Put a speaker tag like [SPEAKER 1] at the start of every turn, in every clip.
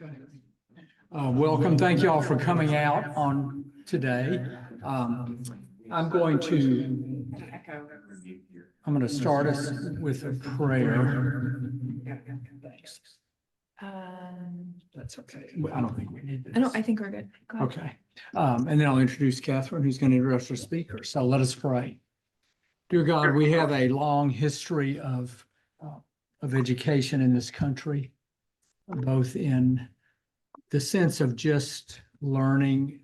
[SPEAKER 1] Okay. Welcome. Thank you all for coming out on today. I'm going to start us with a prayer. Thanks. That's okay. I don't think we need this.
[SPEAKER 2] I think we're good. Go ahead.
[SPEAKER 1] Okay. And then I'll introduce Catherine, who's going to introduce our speaker. So let us pray. Dear God, we have a long history of education in this country, both in the sense of just learning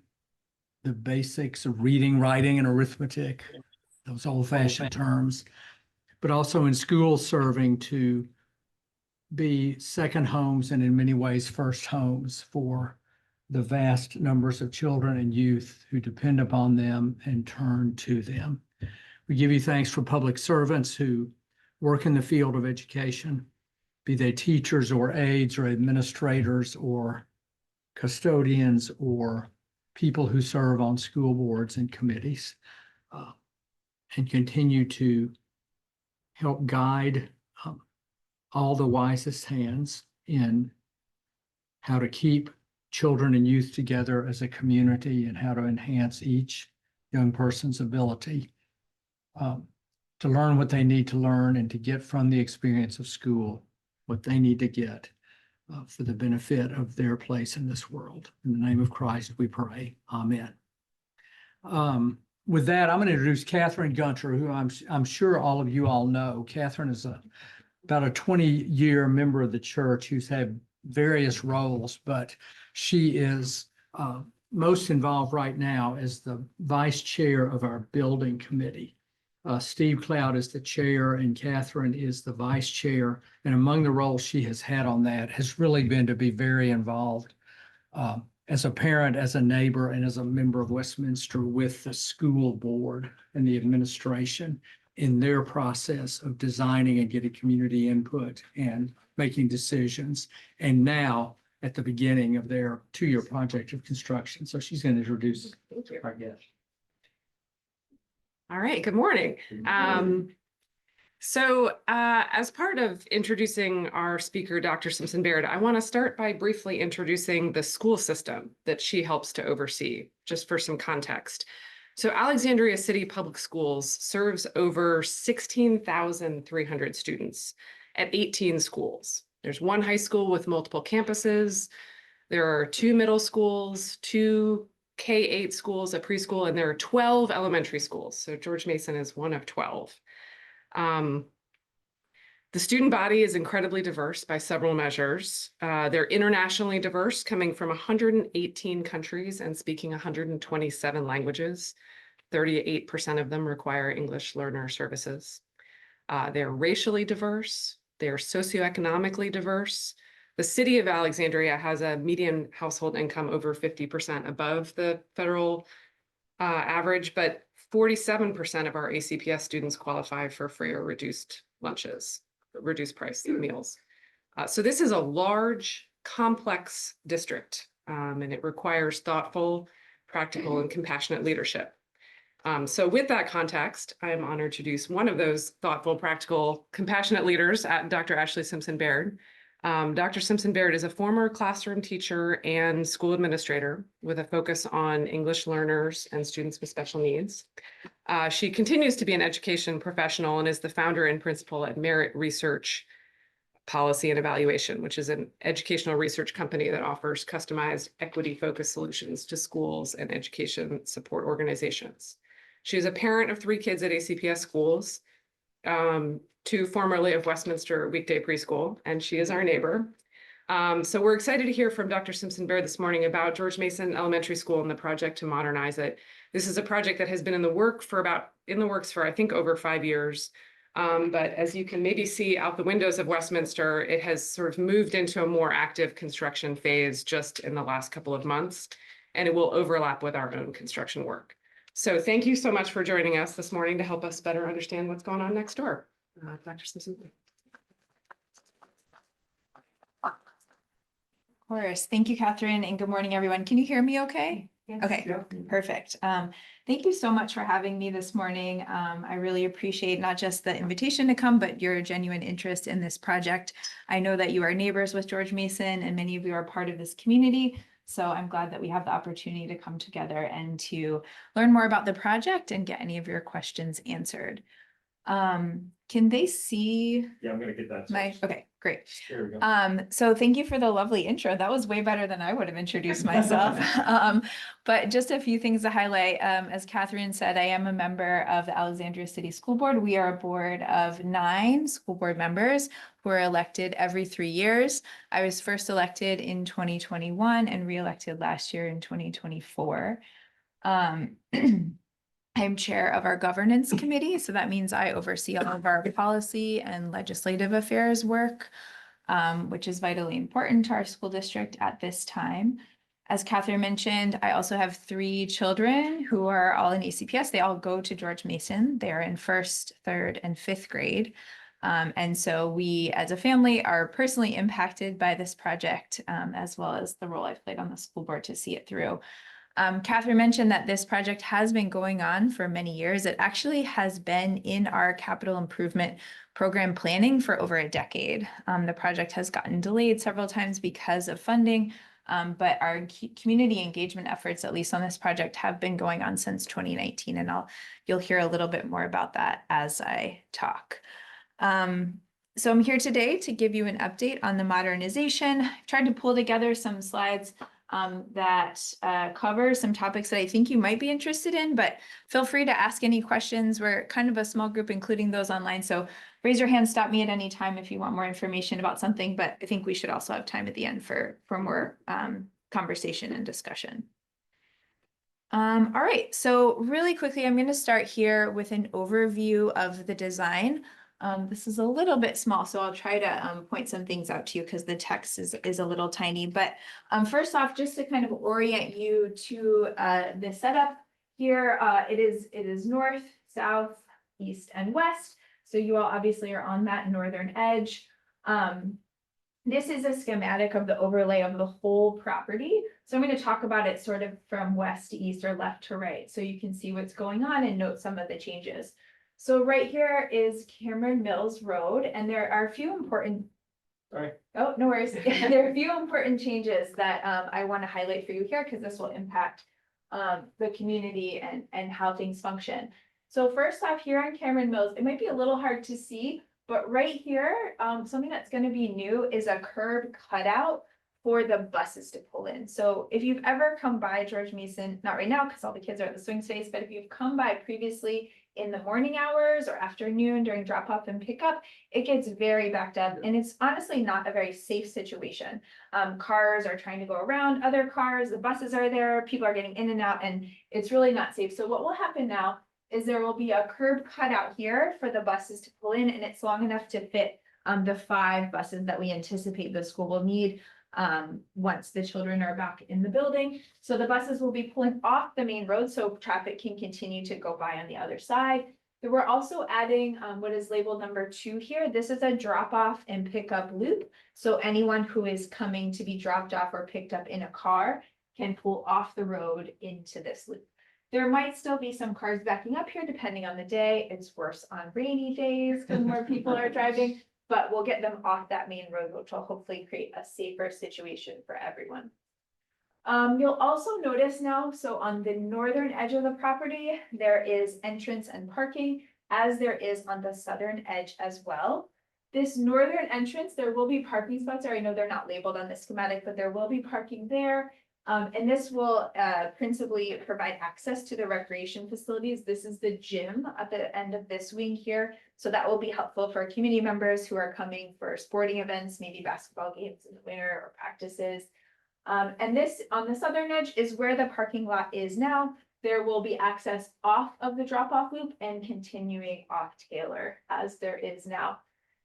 [SPEAKER 1] the basics of reading, writing, and arithmetic, those old-fashioned terms, but also in schools serving to be second homes and in many ways first homes for the vast numbers of children and youth who depend upon them and turn to them. We give you thanks for public servants who work in the field of education, be they teachers or aides or administrators or custodians or people who serve on school boards and committees, and continue to help guide all the wisest hands in how to keep children and youth together as a community and how to enhance each young person's ability to learn what they need to learn and to get from the experience of school what they need to get for the benefit of their place in this world. In the name of Christ, we pray. Amen. With that, I'm going to introduce Catherine Gunter, who I'm sure all of you all know. Catherine is about a 20-year member of the church who's had various roles, but she is most involved right now as the vice chair of our building committee. Steve Cloud is the chair and Catherine is the vice chair. And among the roles she has had on that has really been to be very involved as a parent, as a neighbor, and as a member of Westminster with the school board and the administration in their process of designing and getting community input and making decisions. And now at the beginning of their 2-year project of construction. So she's going to introduce our guest.
[SPEAKER 3] All right, good morning. As part of introducing our speaker, Dr. Simpson Baird, I want to start by briefly introducing the school system that she helps to oversee, just for some context. So Alexandria City Public Schools serves over 16,300 students at 18 schools. There's one high school with multiple campuses. There are 2 middle schools, 2 K-8 schools, a preschool, and there are 12 elementary schools. So George Mason is one of 12. The student body is incredibly diverse by several measures. They're internationally diverse, coming from 118 countries and speaking 127 languages. 38% of them require English learner services. They're racially diverse. They're socioeconomically diverse. The city of Alexandria has a median household income over 50% above the federal average, but 47% of our ACPS students qualify for free or reduced lunches, reduced price meals. So this is a large, complex district, and it requires thoughtful, practical, and compassionate leadership. So with that context, I am honored to introduce one of those thoughtful, practical, compassionate leaders, Dr. Ashley Simpson Baird. Dr. Simpson Baird is a former classroom teacher and school administrator with a focus on English learners and students with special needs. She continues to be an education professional and is the founder and principal at Merit Research Policy and Evaluation, which is an educational research company that offers customized equity-focused solutions to schools and education support organizations. She is a parent of 3 kids at ACPS schools, 2 formerly of Westminster Weekday Preschool, and she is our neighbor. So we're excited to hear from Dr. Simpson Baird this morning about George Mason Elementary School and the project to modernize it. This is a project that has been in the works for I think over 5 years. But as you can maybe see out the windows of Westminster, it has sort of moved into a more active construction phase just in the last couple of months, and it will overlap with our own construction work. So thank you so much for joining us this morning to help us better understand what's going on next door. Dr. Simpson.
[SPEAKER 2] Of course. Thank you, Catherine, and good morning, everyone. Can you hear me okay? Okay, perfect. Thank you so much for having me this morning. I really appreciate not just the invitation to come, but your genuine interest in this project. I know that you are neighbors with George Mason and many of you are part of this community. So I'm glad that we have the opportunity to come together and to learn more about the project and get any of your questions answered. Can they see
[SPEAKER 4] Yeah, I'm gonna get that.
[SPEAKER 2] my, okay, great.
[SPEAKER 4] There we go.
[SPEAKER 2] So thank you for the lovely intro. That was way better than I would have introduced myself. But just a few things to highlight. As Catherine said, I am a member of the Alexandria City School Board. We are a board of 9 school board members who are elected every 3 years. I was first elected in 2021 and re-elected last year in 2024. I'm chair of our governance committee, so that means I oversee all of our policy and legislative affairs work, which is vitally important to our school district at this time. As Catherine mentioned, I also have 3 children who are all in ACPS. They all go to George Mason. They're in 1st, 3rd, and 5th grade. And so we, as a family, are personally impacted by this project, as well as the role I've played on the school board to see it through. Catherine mentioned that this project has been going on for many years. It actually has been in our capital improvement program planning for over a decade. The project has gotten delayed several times because of funding, but our community engagement efforts, at least on this project, have been going on since 2019, and you'll hear a little bit more about that as I talk. So I'm here today to give you an update on the modernization. I've tried to pull together some slides that cover some topics that I think you might be interested in, but feel free to ask any questions. We're kind of a small group, including those online. So raise your hand, stop me at any time if you want more information about something, but I think we should also have time at the end for more conversation and discussion. All right, so really quickly, I'm going to start here with an overview of the design. This is a little bit small, so I'll try to point some things out to you because the text is a little tiny. But first off, just to kind of orient you to the setup here, it is north, south, east, and west. So you all obviously are on that northern edge. This is a schematic of the overlay of the whole property. So I'm going to talk about it sort of from west to east or left to right, so you can see what's going on and note some of the changes. So right here is Cameron Mills Road, and there are a few important.
[SPEAKER 4] Sorry.
[SPEAKER 2] Oh, no worries. There are a few important changes that I want to highlight for you here because this will impact the community and how things function. So first off, here on Cameron Mills, it might be a little hard to see, but right here, something that's going to be new is a curb cutout for the buses to pull in. So if you've ever come by George Mason, not right now because all the kids are at the swing space, but if you've come by previously in the morning hours or afternoon during drop off and pickup, it gets very backed up and it's honestly not a very safe situation. Cars are trying to go around other cars, the buses are there, people are getting in and out, and it's really not safe. So what will happen now is there will be a curb cutout here for the buses to pull in, and it's long enough to fit the 5 buses that we anticipate the school will need once the children are back in the building. So the buses will be pulling off the main road so traffic can continue to go by on the other side. We're also adding what is labeled number 2 here. This is a drop off and pickup loop. So anyone who is coming to be dropped off or picked up in a car can pull off the road into this loop. There might still be some cars backing up here depending on the day. It's worse on rainy days because more people are driving, but we'll get them off that main road, which will hopefully create a safer situation for everyone. You'll also notice now, so on the northern edge of the property, there is entrance and parking, as there is on the southern edge as well. This northern entrance, there will be parking spots there. I know they're not labeled on the schematic, but there will be parking there. And this will principally provide access to the recreation facilities. This is the gym at the end of this wing here. So that will be helpful for community members who are coming for sporting events, maybe basketball games in the winter or practices. And this on the southern edge is where the parking lot is now. There will be access off of the drop-off loop and continuing off Taylor as there is now.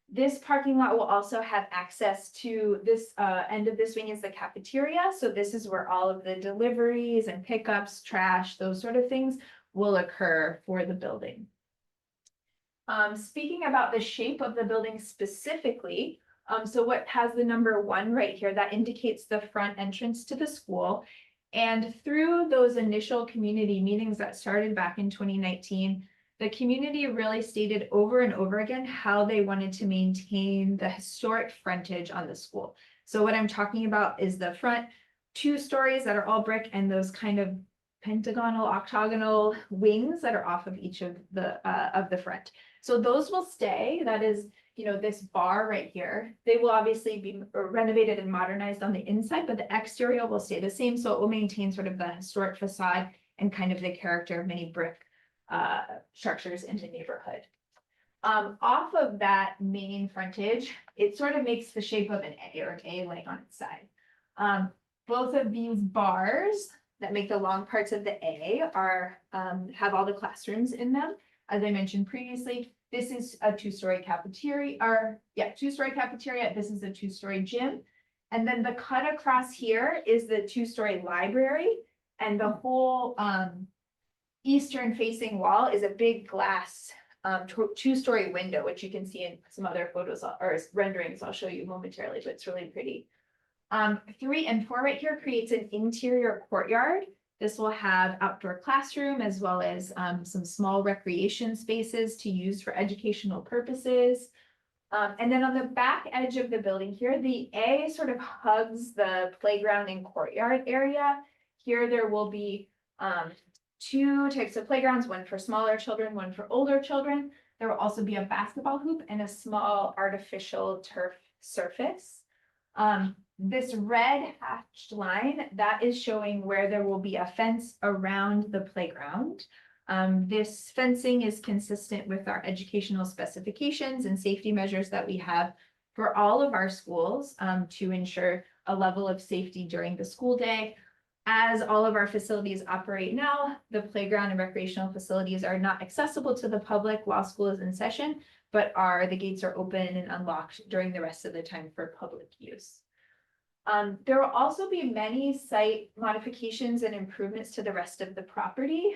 [SPEAKER 2] This parking lot will also have access to this end of this wing is the cafeteria. So this is where all of the deliveries and pickups, trash, those sort of things will occur for the building. Speaking about the shape of the building specifically, so what has the number 1 right here, that indicates the front entrance to the school. And through those initial community meetings that started back in 2019, the community really stated over and over again how they wanted to maintain the historic frontage on the school. So what I'm talking about is the front 2 stories that are all brick and those kind of pentagonal, octagonal wings that are off of each of the front. So those will stay. That is, this bar right here. They will obviously be renovated and modernized on the inside, but the exterior will stay the same. So it will maintain sort of the historic facade and kind of the character of many brick structures in the neighborhood. Off of that main frontage, it sort of makes the shape of an A or an A laying on its side. Both of these bars that make the long parts of the A are have all the classrooms in them. As I mentioned previously, this is a 2-story cafeteria, 2-story cafeteria. This is a 2-story gym. And then the cut across here is the 2-story library, and the whole eastern facing wall is a big glass 2-story window, which you can see in some other photos or renderings I'll show you momentarily, but it's really pretty. 3 and 4 right here creates an interior courtyard. This will have outdoor classroom as well as some small recreation spaces to use for educational purposes. And then on the back edge of the building here, the A sort of hugs the playground and courtyard area. Here there will be 2 types of playgrounds, one for smaller children, one for older children. There will also be a basketball hoop and a small artificial turf surface. This red hatched line, that is showing where there will be a fence around the playground. This fencing is consistent with our educational specifications and safety measures that we have for all of our schools to ensure a level of safety during the school day. As all of our facilities operate now, the playground and recreational facilities are not accessible to the public while school is in session, but the gates are open and unlocked during the rest of the time for public use. There will also be many site modifications and improvements to the rest of the property.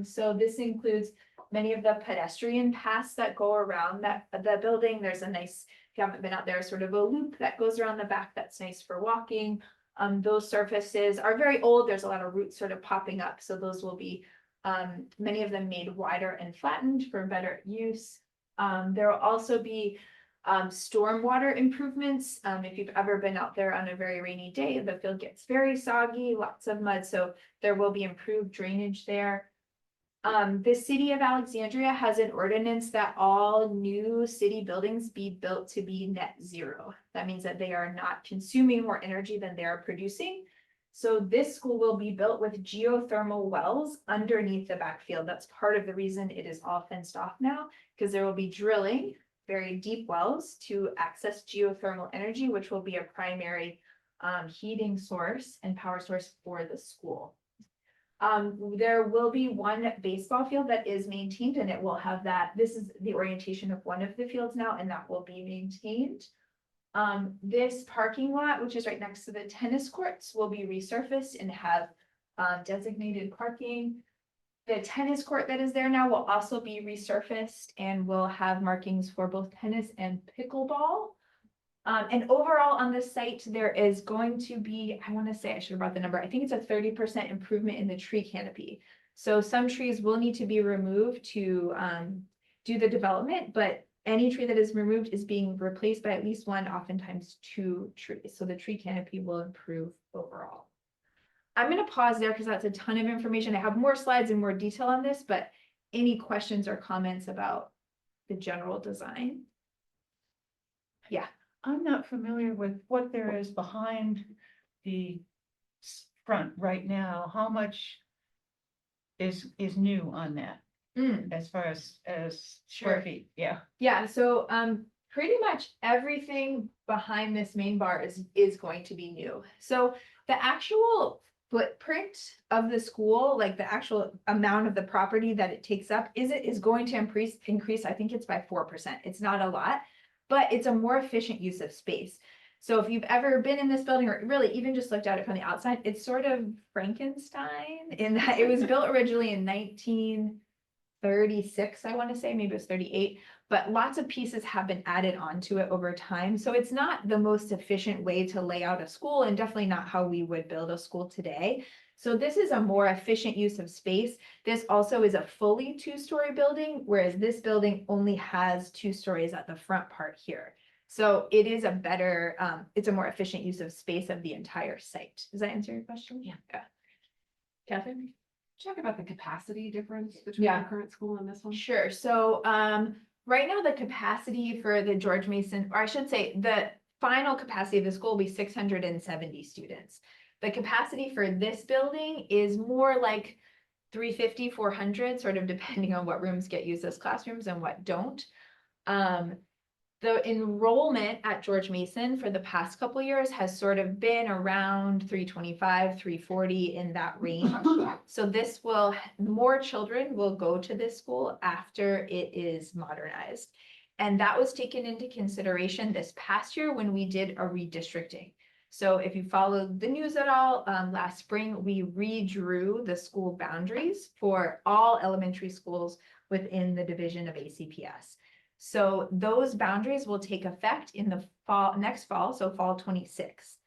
[SPEAKER 2] So this includes many of the pedestrian paths that go around the building. There's a nice, if you haven't been out there, sort of a loop that goes around the back that's nice for walking. Those surfaces are very old. There's a lot of roots sort of popping up. So those will be, many of them made wider and flattened for better use. There will also be stormwater improvements. If you've ever been out there on a very rainy day, the field gets very soggy, lots of mud. So there will be improved drainage there. The city of Alexandria has an ordinance that all new city buildings be built to be net zero. That means that they are not consuming more energy than they are producing. So this school will be built with geothermal wells underneath the backfield. That's part of the reason it is all fenced off now, because there will be drilling very deep wells to access geothermal energy, which will be a primary heating source and power source for the school. There will be one baseball field that is maintained, and it will have that. This is the orientation of one of the fields now, and that will be maintained. This parking lot, which is right next to the tennis courts, will be resurfaced and have designated parking. The tennis court that is there now will also be resurfaced and will have markings for both tennis and pickleball. And overall on this site, there is going to be, I want to say, I should have brought the number. I think it's a 30% improvement in the tree canopy. So some trees will need to be removed to do the development, but any tree that is removed is being replaced by at least 1, oftentimes 2 trees. So the tree canopy will improve overall. I'm going to pause there because that's a ton of information. I have more slides and more detail on this, but any questions or comments about the general design? Yeah.
[SPEAKER 5] I'm not familiar with what there is behind the front right now. How much is new on that as far as square feet? Yeah.
[SPEAKER 2] Yeah, so pretty much everything behind this main bar is going to be new. So the actual footprint of the school, like the actual amount of the property that it takes up, is going to increase. I think it's by 4%. It's not a lot, but it's a more efficient use of space. So if you've ever been in this building or really even just looked at it from the outside, it's sort of Frankenstein in that it was built originally in 36, I want to say, maybe it was 38, but lots of pieces have been added onto it over time. So it's not the most efficient way to lay out a school and definitely not how we would build a school today. So this is a more efficient use of space. This also is a fully two-story building, whereas this building only has 2 stories at the front part here. So it is a better, it's a more efficient use of space of the entire site. Does that answer your question?
[SPEAKER 3] Yeah.
[SPEAKER 2] Catherine?
[SPEAKER 3] Talk about the capacity difference between
[SPEAKER 2] Yeah.
[SPEAKER 3] the current school and this one.
[SPEAKER 2] Sure. So, right now the capacity for the George Mason, or I should say, the final capacity of the school will be 670 students. The capacity for this building is more like 350, 400, sort of depending on what rooms get used as classrooms and what don't. The enrollment at George Mason for the past couple years has sort of been around 325, 340 in that range. So this will, more children will go to this school after it is modernized. And that was taken into consideration this past year when we did a redistricting. So if you followed the news at all, last spring, we redrew the school boundaries for all elementary schools within the division of ACPS. So those boundaries will take effect in the fall, next fall, so fall 26.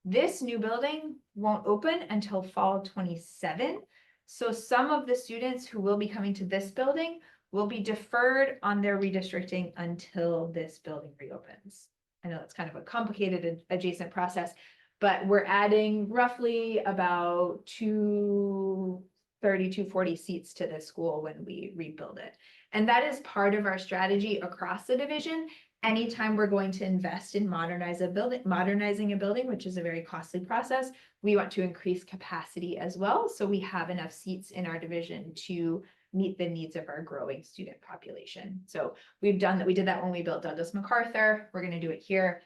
[SPEAKER 2] This new building won't open until fall 27. So some of the students who will be coming to this building will be deferred on their redistricting until this building reopens. I know it's kind of a complicated adjacent process, but we're adding roughly about 230, 240 seats to this school when we rebuild it. And that is part of our strategy across the division. Anytime we're going to invest in modernizing a building, which is a very costly process, we want to increase capacity as well. So we have enough seats in our division to meet the needs of our growing student population. So we've done that. We did that when we built Douglas MacArthur. We're going to do it here.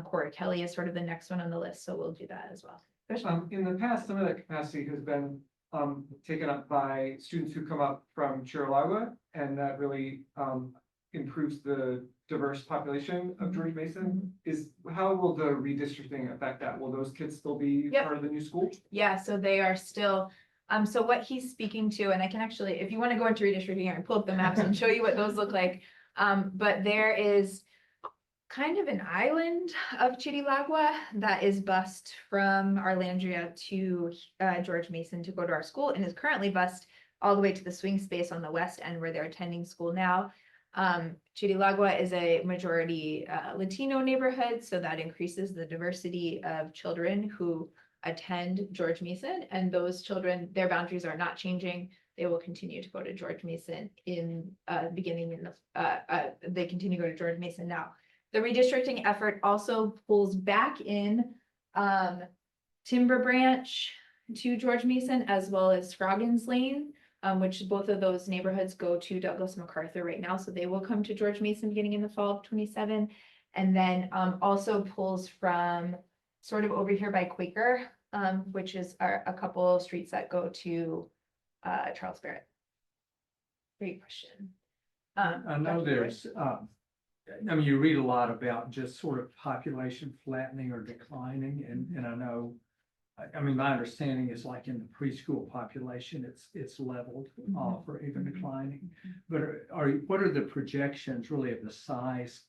[SPEAKER 2] Cora Kelly is sort of the next one on the list. So we'll do that as well.
[SPEAKER 4] In the past, some of that capacity has been taken up by students who come up from Chiralagua, and that really improves the diverse population of George Mason. How will the redistricting affect that? Will those kids still be
[SPEAKER 2] Yep.
[SPEAKER 4] part of the new school?
[SPEAKER 2] Yeah, so they are still, so what he's speaking to, and I can actually, if you want to go into redistricting, I can pull up the maps and show you what those look like. But there is kind of an island of Chiralagua that is bused from Arlandria to George Mason to go to our school, and is currently bused all the way to the swing space on the west end where they're attending school now. Chiralagua is a majority Latino neighborhood, so that increases the diversity of children who attend George Mason, and those children, their boundaries are not changing. They will continue to go to George Mason in beginning in the, they continue to go to George Mason now. The redistricting effort also pulls back in Timber Branch to George Mason, as well as Scroggins Lane, which both of those neighborhoods go to Douglas MacArthur right now. So they will come to George Mason beginning in the fall of 27. And then also pulls from sort of over here by Quaker, which is a couple streets that go to Charles Barrett. Great question.
[SPEAKER 1] I know
[SPEAKER 2] Dr.
[SPEAKER 1] there's, I mean, you read a lot about just sort of population flattening or declining, and I know, I mean, my understanding is like in the preschool population, it's leveled off or even declining. But what are the projections really of the size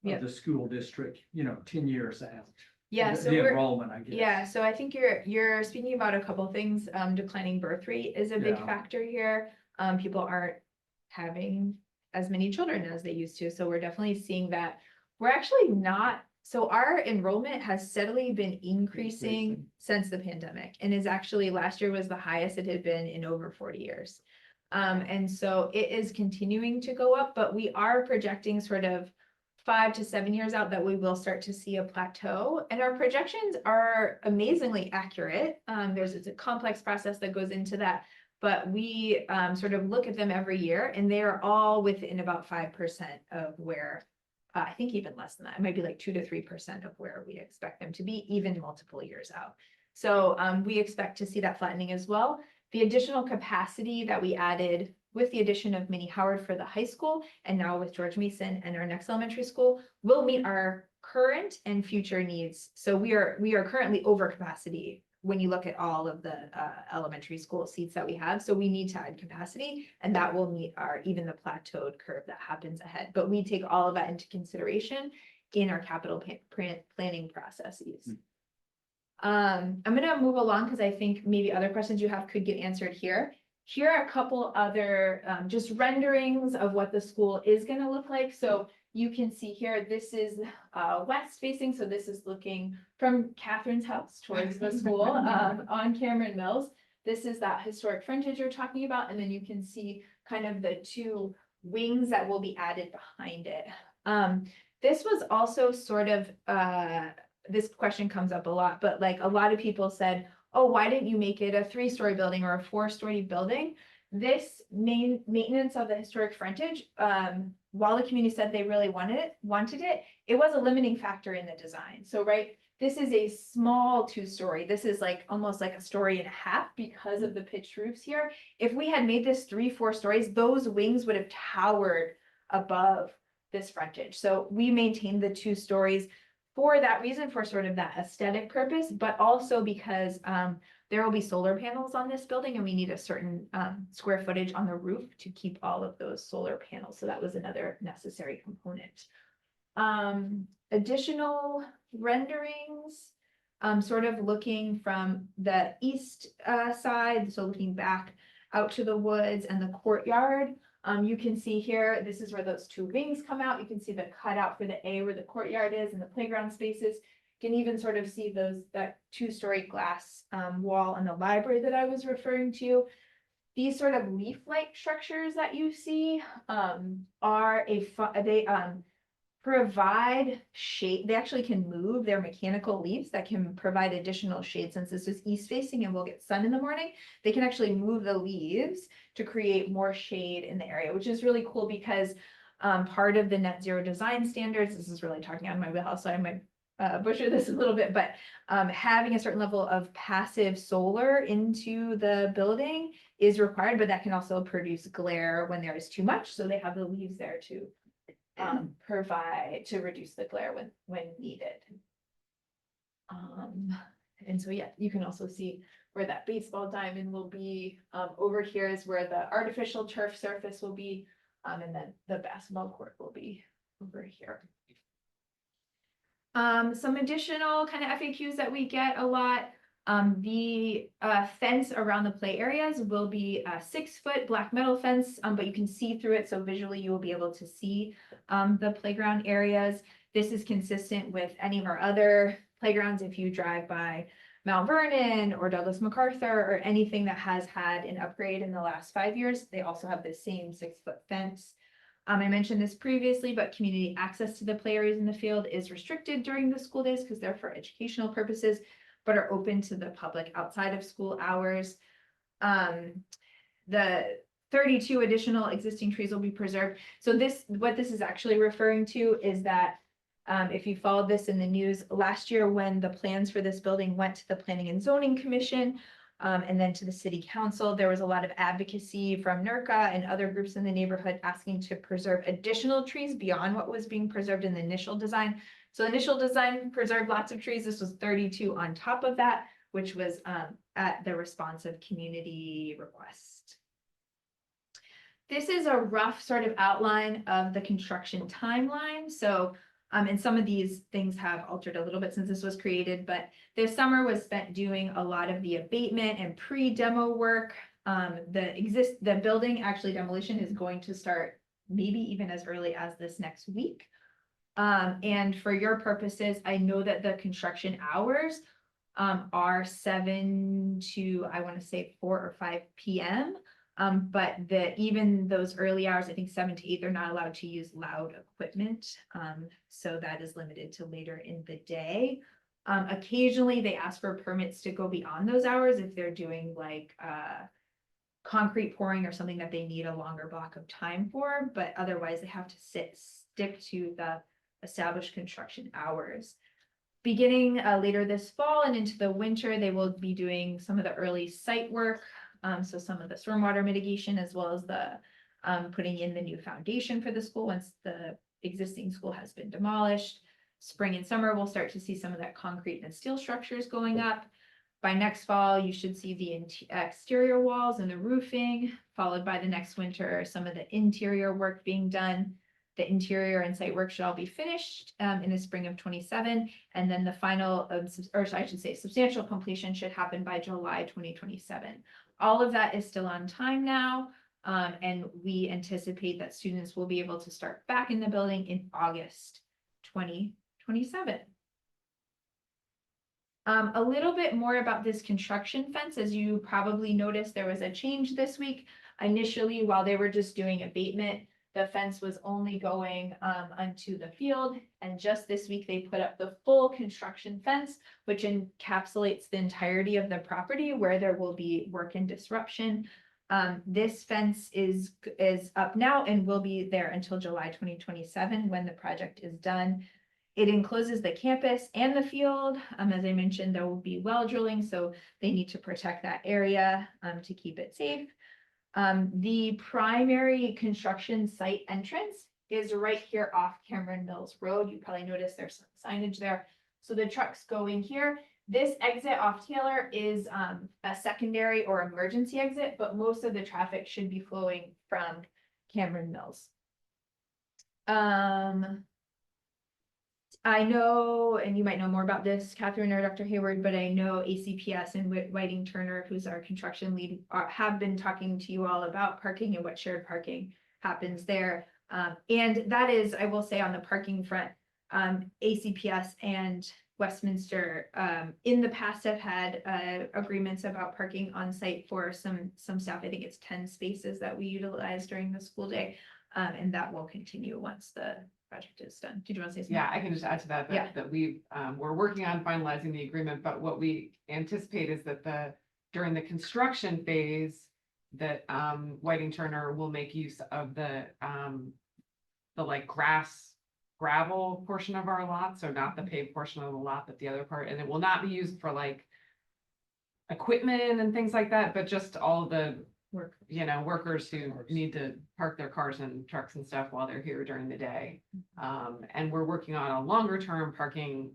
[SPEAKER 2] Yeah.
[SPEAKER 1] of the school district, 10 years out?
[SPEAKER 2] Yeah,
[SPEAKER 1] The
[SPEAKER 2] so
[SPEAKER 1] the
[SPEAKER 2] we're,
[SPEAKER 1] enrollment, I guess.
[SPEAKER 2] yeah, so I think you're speaking about a couple things. Declining birth rate is a big
[SPEAKER 1] Yeah.
[SPEAKER 2] factor here. People aren't having as many children as they used to, so we're definitely seeing that. We're actually not, so our enrollment has steadily been increasing since the pandemic, and is actually, last year was the highest it had been in over 40 years. And so it is continuing to go up, but we are projecting sort of 5 to 7 years out that we will start to see a plateau, and our projections are amazingly accurate. There's a complex process that goes into that, but we sort of look at them every year, and they are all within about 5% of where, I think even less than that, it might be like 2 to 3% of where we expect them to be, even multiple years out. So we expect to see that flattening as well. The additional capacity that we added with the addition of Minnie Howard for the high school, and now with George Mason and our next elementary school, will meet our current and future needs. So we are currently over capacity when you look at all of the elementary school seats that we have. So we need to add capacity, and that will meet our even the plateaued curve that happens ahead. But we take all of that into consideration in our capital planning processes. I'm gonna move along because I think maybe other questions you have could get answered here. Here are a couple other just renderings of what the school is gonna look like. So you can see here, this is west facing, so this is looking from Catherine's house towards the school on Cameron Mills. This is that historic frontage you're talking about, and then you can see kind of the two wings that will be added behind it. This was also sort of, this question comes up a lot, but like a lot of people said, oh, why didn't you make it a 3-story building or a 4-story building? This main maintenance of the historic frontage, while the community said they really wanted it, it was a limiting factor in the design. So, right, this is a small 2-story. This is like almost like a story and a half because of the pitched roofs here. If we had made this 3-4 stories, those wings would have towered above this frontage. So we maintained the 2 stories for that reason, for sort of that aesthetic purpose, but also because there will be solar panels on this building and we need a certain square footage on the roof to keep all of those solar panels. So that was another necessary component. Additional renderings, sort of looking from the east side, so looking back out to the woods and the courtyard. You can see here, this is where those 2 wings come out. You can see the cutout for the A where the courtyard is and the playground spaces. You can even sort of see that 2-story glass wall in the library that I was referring to. These sort of leaf-like structures that you see they provide shade. They actually can move. They're mechanical leaves that can provide additional shade. Since this is east facing and we'll get sun in the morning, they can actually move the leaves to create more shade in the area, which is really cool because part of the net zero design standards, this is really talking out of my wheelhouse, so I might butcher this a little bit, but having a certain level of passive solar into the building is required, but that can also produce glare when there is too much. So they have the leaves there to provide to reduce the glare when needed. And so, yeah, you can also see where that baseball diamond will be. Over here is where the artificial turf surface will be. And then the basketball court will be over here. Some additional kind of FAQs that we get a lot. The fence around the play areas will be a 6-foot black metal fence, but you can see through it. So visually you will be able to see the playground areas. This is consistent with any of our other playgrounds. If you drive by Mount Vernon or Douglas MacArthur or anything that has had an upgrade in the last 5 years, they also have the same 6-foot fence. I mentioned this previously, but community access to the play areas in the field is restricted during the school days because they're for educational purposes, but are open to the public outside of school hours. The 32 additional existing trees will be preserved. So what this is actually referring to is that if you followed this in the news last year, when the plans for this building went to the Planning and Zoning Commission, and then to the city council, there was a lot of advocacy from NERCA and other groups in the neighborhood asking to preserve additional trees beyond what was being preserved in the initial design. So initial design preserved lots of trees. This was 32 on top of that, which was at the response of community request. This is a rough sort of outline of the construction timeline. So and some of these things have altered a little bit since this was created, but this summer was spent doing a lot of the abatement and pre-demo work. The building actually demolition is going to start maybe even as early as this next week. And for your purposes, I know that the construction hours are 7 to, I want to say 4 or 5 p.m. But even those early hours, I think 7 to 8, they're not allowed to use loud equipment. So that is limited to later in the day. Occasionally they ask for permits to go beyond those hours if they're doing like concrete pouring or something that they need a longer block of time for, but otherwise they have to stick to the established construction hours. Beginning later this fall and into the winter, they will be doing some of the early site work. So some of the stormwater mitigation, as well as the putting in the new foundation for the school once the existing school has been demolished. spring and summer, we'll start to see some of that concrete and steel structures going up. By next fall, you should see the exterior walls and the roofing, followed by the next winter, some of the interior work being done. The interior and site work should all be finished in the spring of 27. And then the final, or I should say substantial completion should happen by July 2027. All of that is still on time now. And we anticipate that students will be able to start back in the building in August 2027. A little bit more about this construction fence. As you probably noticed, there was a change this week. Initially, while they were just doing abatement, the fence was only going onto the field. And just this week, they put up the full construction fence, which encapsulates the entirety of the property where there will be work and disruption. This fence is up now and will be there until July 2027 when the project is done. It encloses the campus and the field. As I mentioned, there will be well drilling, so they need to protect that area to keep it safe. The primary construction site entrance is right here off Cameron Mills Road. You probably noticed there's some signage there. So the trucks going here. This exit off Taylor is a secondary or emergency exit, but most of the traffic should be flowing from Cameron Mills. I know, and you might know more about this, Catherine or Dr. Hayward, but I know ACPS and Whiting Turner, who's our construction lead, have been talking to you all about parking and what shared parking happens there. And that is, I will say, on the parking front, ACPS and Westminster in the past have had agreements about parking on site for some staff. I think it's 10 spaces that we utilize during the school day, and that will continue once the project is done. Did you want to say something?
[SPEAKER 3] Yeah, I can just add to that, that we're working on finalizing the agreement, but what we anticipate is that during the construction phase, that Whiting Turner will make use of the like gravel portion of our lot, so not the paved portion of the lot, but the other part, and it will not be used for like equipment and things like that, but just all the workers who need to park their cars and trucks and stuff while they're here during the day. And we're working on a longer term parking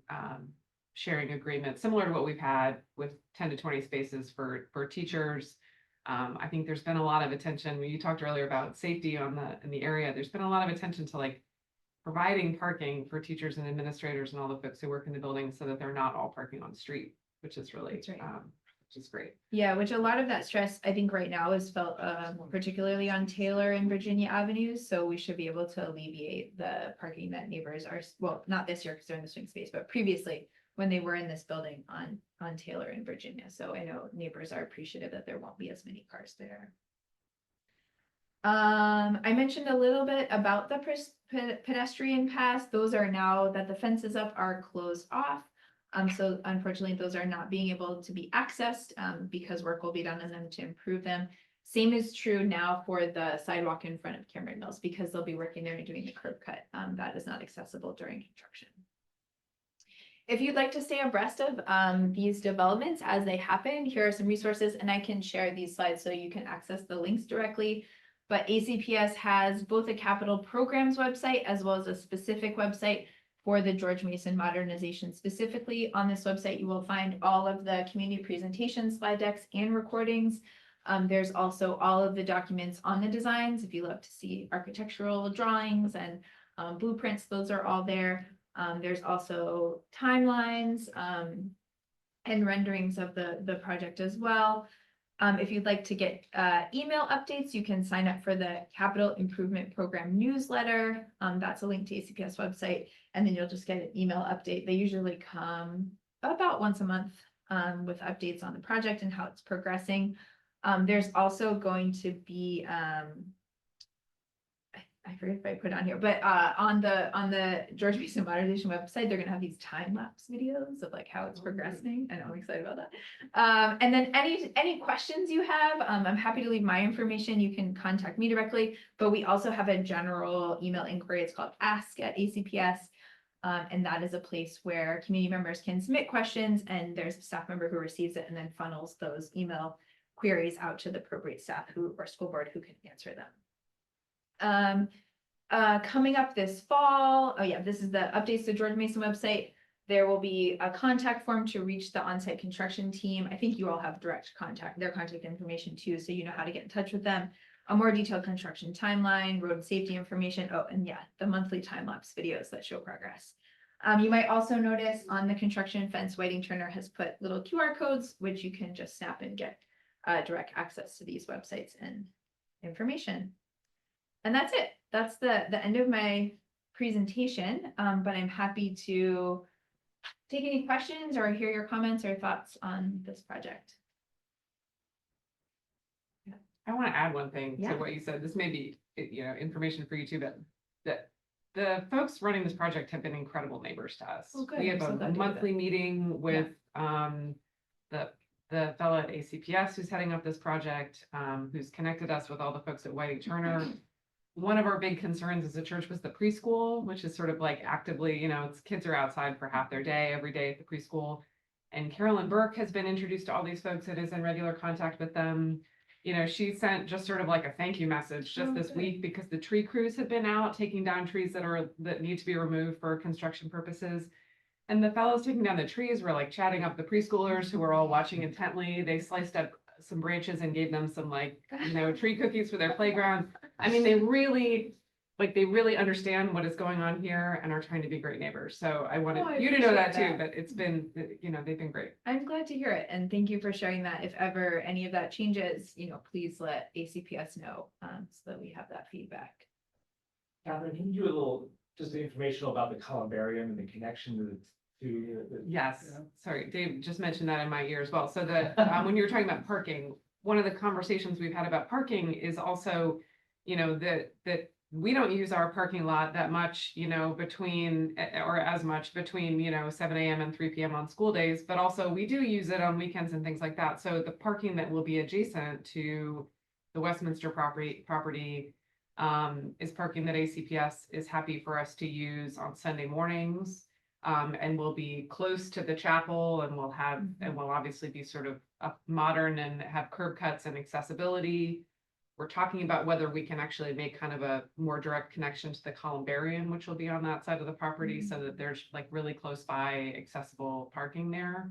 [SPEAKER 3] sharing agreement, similar to what we've had with 10 to 20 spaces for teachers. I think there's been a lot of attention when you talked earlier about safety in the area. There's been a lot of attention to like providing parking for teachers and administrators and all the folks who work in the building so that they're not all parking on the street, which is really
[SPEAKER 2] That's right.
[SPEAKER 3] Which is great.
[SPEAKER 2] Yeah, which a lot of that stress, I think right now is felt particularly on Taylor and Virginia avenues. So we should be able to alleviate the parking that neighbors are, well, not this year because they're in the swing space, but previously when they were in this building on Taylor and Virginia. So I know neighbors are appreciative that there won't be as many cars there. I mentioned a little bit about the pedestrian paths. Those are now that the fences up are closed off. So unfortunately, those are not being able to be accessed because work will be done on them to improve them. Same is true now for the sidewalk in front of Cameron Mills because they'll be working there and doing the curb cut. That is not accessible during construction. If you'd like to stay abreast of these developments as they happen, here are some resources, and I can share these slides so you can access the links directly. But ACPS has both a capital programs website as well as a specific website for the George Mason Modernization. Specifically on this website, you will find all of the community presentations, slide decks, and recordings. There's also all of the documents on the designs. If you love to see architectural drawings and blueprints, those are all there. There's also timelines and renderings of the project as well. If you'd like to get email updates, you can sign up for the Capital Improvement Program newsletter. That's a link to ACPS website, and then you'll just get an email update. They usually come about once a month with updates on the project and how it's progressing. There's also going to be, I forget if I put it on here, but on the George Mason Modernization website, they're gonna have these time-lapse videos of like how it's progressing, and I'm excited about that. And then any questions you have, I'm happy to leave my information. You can contact me directly, but we also have a general email inquiry. It's called ask@ACPS. And that is a place where community members can submit questions, and there's a staff member who receives it and then funnels those email queries out to the appropriate staff or school board who can answer them. Coming up this fall, oh yeah, this is the updates to George Mason website. There will be a contact form to reach the on-site construction team. I think you all have direct contact, their contact information too, so you know how to get in touch with them. A more detailed construction timeline, road safety information. Oh, and yeah, the monthly time-lapse videos that show progress. You might also notice on the construction fence, Whiting Turner has put little QR codes, which you can just snap and get direct access to these websites and information. And that's it. That's the end of my presentation, but I'm happy to take any questions or hear your comments or thoughts on this project.
[SPEAKER 3] I want to add one thing to
[SPEAKER 2] Yeah.
[SPEAKER 3] what you said. This may be, information for you too, but the folks running this project have been incredible neighbors to us.
[SPEAKER 2] Oh, good.
[SPEAKER 3] We
[SPEAKER 2] I'm
[SPEAKER 3] have
[SPEAKER 2] so
[SPEAKER 3] a
[SPEAKER 2] glad to hear
[SPEAKER 3] monthly meeting with the fellow at ACPS who's heading up this project, who's connected us with all the folks at Whiting Turner. One of our big concerns as a church was the preschool, which is sort of like actively, it's kids are outside for half their day, every day at the preschool. And Carolyn Burke has been introduced to all these folks and is in regular contact with them. She sent just sort of like a thank you message just this week because the tree crews have been out taking down trees that need to be removed for construction purposes. And the fellows taking down the trees were like chatting up the preschoolers who were all watching intently. They sliced up some branches and gave them some tree cookies for their playground. I mean, they really understand what is going on here and are trying to be great neighbors. So I wanted
[SPEAKER 2] I
[SPEAKER 3] you to know that
[SPEAKER 2] appreciate
[SPEAKER 3] too, but it's been, they've been great.
[SPEAKER 2] I'm glad to hear it, and thank you for sharing that. If ever any of that changes, please let ACPS know, so that we have that feedback.
[SPEAKER 6] Catherine, can you do a little, just informational about the columbarium and the connection to
[SPEAKER 3] Yes, sorry, Dave just mentioned that in my ear as well. So when you were talking about parking, one of the conversations we've had about parking is also, that we don't use our parking lot that much, between 7 a.m. and 3 p.m. on school days, but also we do use it on weekends and things like that. So the parking that will be adjacent to the Westminster property is parking that ACPS is happy for us to use on Sunday mornings. And we'll be close to the chapel and we'll obviously be sort of modern and have curb cuts and accessibility. We're talking about whether we can actually make kind of a more direct connection to the columbarium, which will be on that side of the property so that there's like really close by accessible parking there.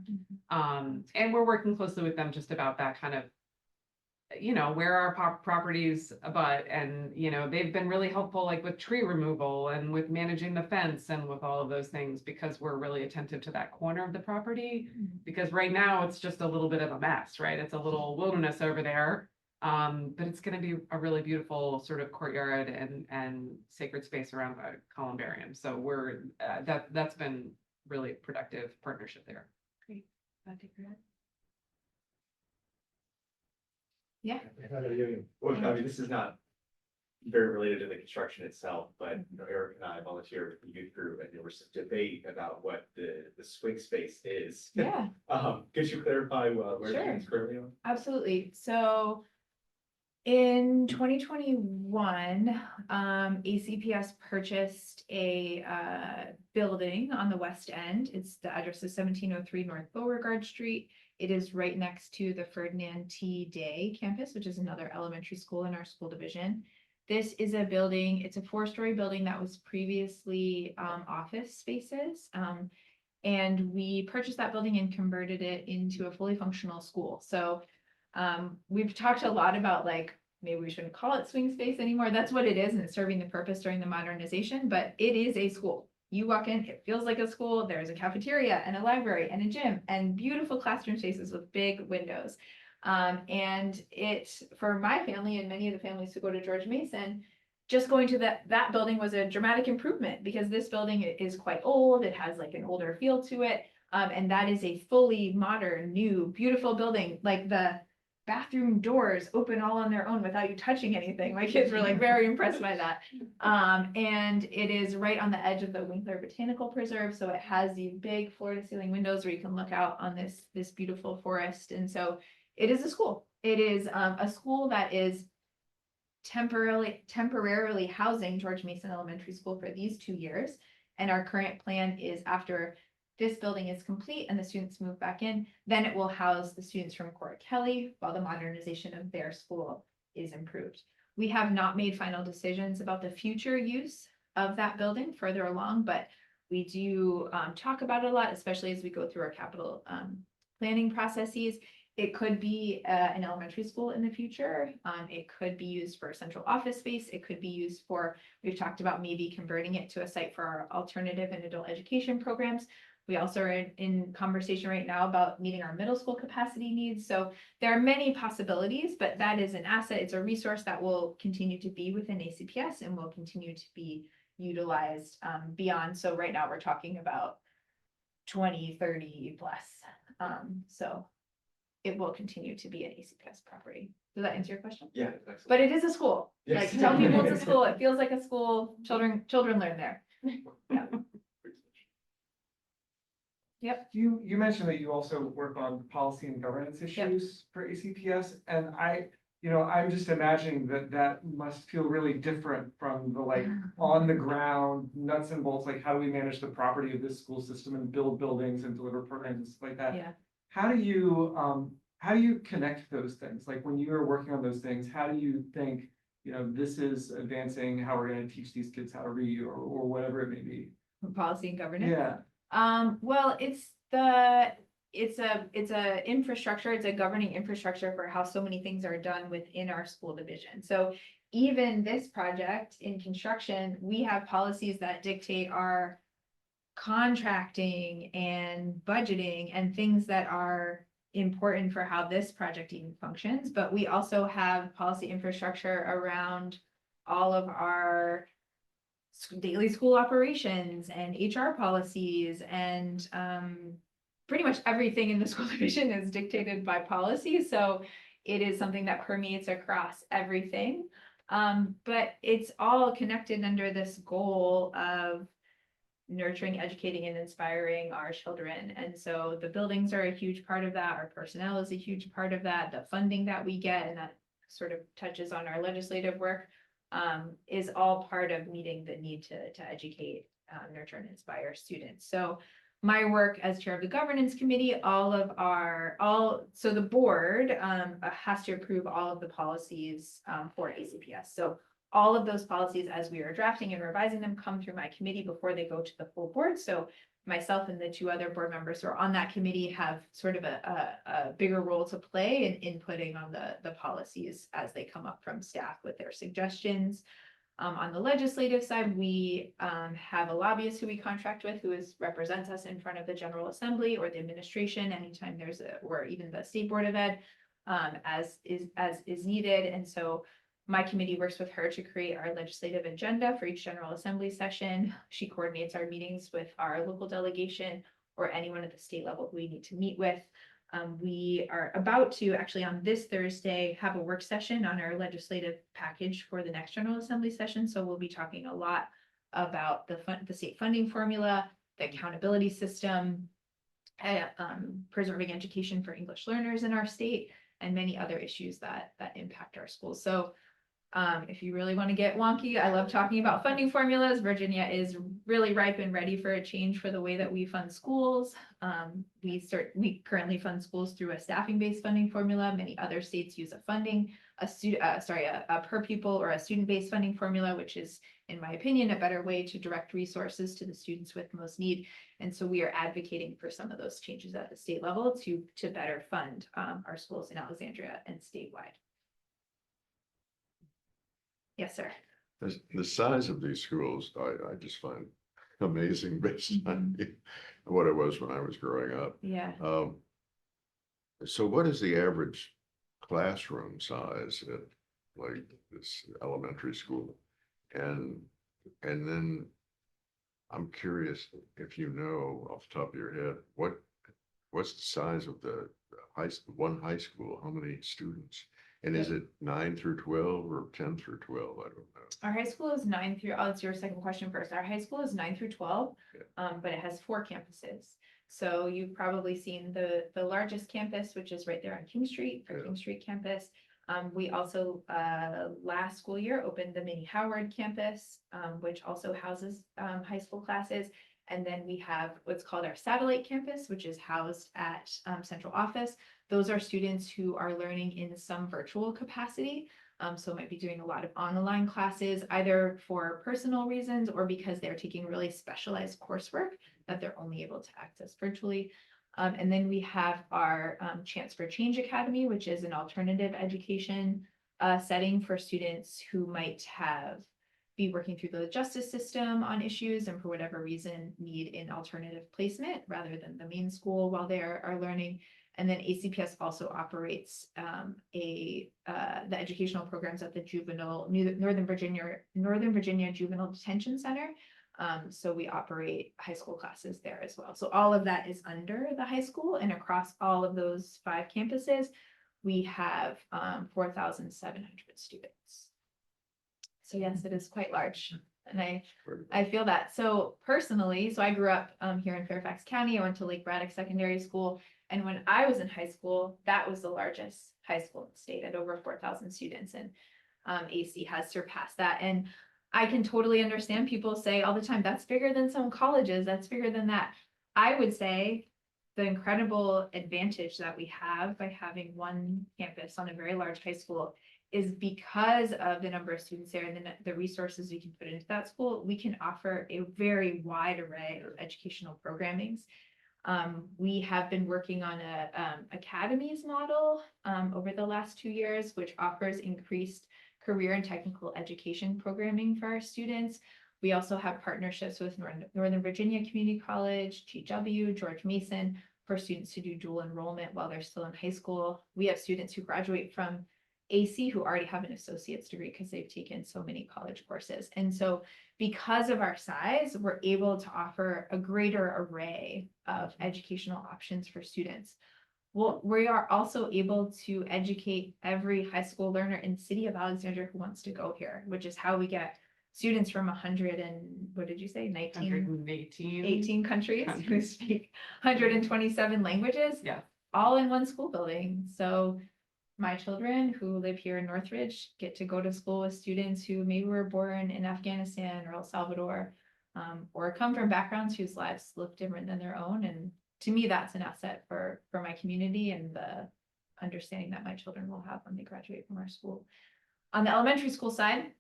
[SPEAKER 3] And we're working closely with them just about that kind of, where our properties abut, and they've been really helpful like with tree removal and with managing the fence and with all of those things because we're really attentive to that corner of the property, because right now it's just a little bit of a mess, right? It's a little wilderness over there, but it's going to be a really beautiful sort of courtyard and sacred space around the columbarium. So we're that's been really productive partnership there.
[SPEAKER 2] Great. Glad to hear it.
[SPEAKER 7] Well, I mean, this is not very related to the construction itself, but Eric and I volunteered with the youth group and there was some debate about what the swing space is.
[SPEAKER 2] Yeah.
[SPEAKER 7] Could you clarify where
[SPEAKER 2] Sure.
[SPEAKER 7] it's currently on?
[SPEAKER 2] Absolutely. So in 2021, ACPS purchased a building on the west end. The address is 1703 North Beauregard Street. It is right next to the Ferdinand T. Day campus, which is another elementary school in our school division. This is a building, it's a 4-story building that was previously office spaces. And we purchased that building and converted it into a fully functional school. So we've talked a lot about maybe we shouldn't call it swing space anymore. That's what it is, and it's serving the purpose during the modernization, but it is a school. You walk in, it feels like a school. There's a cafeteria and a library and a gym and beautiful classroom spaces with big windows. And for my family and many of the families who go to George Mason, just going to that building was a dramatic improvement because this building is quite old. It has an older feel to it. And that is a fully modern, new, beautiful building. The bathroom doors open all on their own without you touching anything. My kids were very impressed by that. And it is right on the edge of the Winkler Botanical Preserve. So it has these big floor to ceiling windows where you can look out on this beautiful forest. And so it is a school. It is a school that is temporarily housing George Mason Elementary School for these 2 years. And our current plan is after this building is complete and the students move back in, then it will house the students from Cora Kelly while the modernization of their school is improved. We have not made final decisions about the future use of that building further along, but we do talk about it a lot, especially as we go through our capital planning processes. It could be an elementary school in the future. It could be used for central office space. It could be used for, we've talked about maybe converting it to a site for our alternative and adult education programs. We also are in conversation right now about meeting our middle school capacity needs. So there are many possibilities, but that is an asset. It's a resource that will continue to be within ACPS and will continue to be utilized beyond. So right now we're talking about 20, 30 plus. So it will continue to be an ACPS property. Does that answer your question?
[SPEAKER 7] Yeah. Excellent.
[SPEAKER 2] But it is a school.
[SPEAKER 7] Yes.
[SPEAKER 2] Like, tell people it's a school. It feels like a school. Children learn there. Yeah. Yep.
[SPEAKER 4] You mentioned that you also work on policy and governance issues for ACPS, and I'm just imagining that must feel really different from the like on the ground nuts and bolts, like how do we manage the property of this school system and build buildings and deliver programs and stuff like that.
[SPEAKER 2] Yeah.
[SPEAKER 4] How do you connect those things? Like when you are working on those things, how do you think, this is advancing how we're going to teach these kids how to read or whatever it may be?
[SPEAKER 2] Policy and governance.
[SPEAKER 4] Yeah.
[SPEAKER 2] Well, it's a infrastructure, it's a governing infrastructure for how so many things are done within our school division. So even this project in construction, we have policies that dictate our contracting and budgeting and things that are important for how this project even functions. But we also have policy infrastructure around all of our daily school operations and HR policies, and pretty much everything in the school division is dictated by policy. So it is something that permeates across everything. But it's all connected under this goal of nurturing, educating, and inspiring our children. And so the buildings are a huge part of that. Our personnel is a huge part of that. The funding that we get, and that sort of touches on our legislative work, is all part of meeting the need to educate, nurture, and inspire students. So my work as chair of the governance committee, so the board has to approve all of the policies for ACPS. So all of those policies, as we are drafting and revising them, come through my committee before they go to the full board. So myself and the two other board members who are on that committee have sort of a bigger role to play in inputting on the policies as they come up from staff with their suggestions. On the legislative side, we have a lobbyist who we contract with who represents us in front of the General Assembly or the administration anytime or even the State Board of Ed, as is needed. And so my committee works with her to create our legislative agenda for each General Assembly session. She coordinates our meetings with our local delegation or anyone at the state level who we need to meet with. We are about to actually on this Thursday have a work session on our legislative package for the next General Assembly session. So we'll be talking a lot about the state funding formula, the accountability system, preserving education for English learners in our state, and many other issues that impact our schools. So if you really want to get wonky, I love talking about funding formulas. Virginia is really ripe and ready for a change for the way that we fund schools. We currently fund schools through a staffing-based funding formula. Many other states use a per pupil or a student-based funding formula, which is, in my opinion, a better way to direct resources to the students with most need. And so we are advocating for some of those changes at the state level to better fund our schools in Alexandria and statewide. Yes, sir.
[SPEAKER 8] The size of these schools, I just find amazing based on what it was when I was growing up.
[SPEAKER 2] Yeah.
[SPEAKER 8] So what is the average classroom size at like this elementary school? And then I'm curious if you know off the top of your head, what's the size of the one high school? How many students? And is it 9 through 12 or 10 through 12? I don't know.
[SPEAKER 2] Our high school is 9 through, I'll answer your second question first. Our high school is 9 through 12, but it has 4 campuses. So you've probably seen the largest campus, which is right there on King Street, our King Street campus. We also, last school year, opened the Mini Howard campus, which also houses high school classes. And then we have what's called our satellite campus, which is housed at central office. Those are students who are learning in some virtual capacity. So might be doing a lot of online classes, either for personal reasons or because they're taking really specialized coursework that they're only able to access virtually. And then we have our Chance for Change Academy, which is an alternative education setting for students who might be working through the justice system on issues and for whatever reason need an alternative placement rather than the main school while they are learning. And then ACPS also operates the educational programs at the Northern Virginia Juvenile Detention Center. So we operate high school classes there as well. So all of that is under the high school, and across all of those 5 campuses, we have 4,700 students. So yes, it is quite large, and I feel that. So personally, I grew up here in Fairfax County. I went to Lake Braddock Secondary School, and when I was in high school, that was the largest high school in the state at over 4,000 students, and AC has surpassed that. And I can totally understand people say all the time, that's bigger than some colleges, that's bigger than that. I would say the incredible advantage that we have by having one campus on a very large high school is because of the number of students there and the resources we can put into that school, we can offer a very wide array of educational programmings. We have been working on a academies model over the last 2 years, which offers increased career and technical education programming for our students. We also have partnerships with Northern Virginia Community College, GW, George Mason, for students to do dual enrollment while they're still in high school. We have students who graduate from AC who already have an associate's degree because they've taken so many college courses. And so because of our size, we're able to offer a greater array of educational options for students. Well, we are also able to educate every high school learner in the city of Alexandria who wants to go here, which is how we get students from 100 and what did you say, 18 countries who speak 127 languages,
[SPEAKER 3] Yeah.
[SPEAKER 2] all in one school building. So my children who live here in Northridge get to go to school with students who maybe were born in Afghanistan or El Salvador, or come from backgrounds whose lives look different than their own. And to me, that's an asset for my community and the understanding that my children will have when they graduate from our school. On the elementary school side,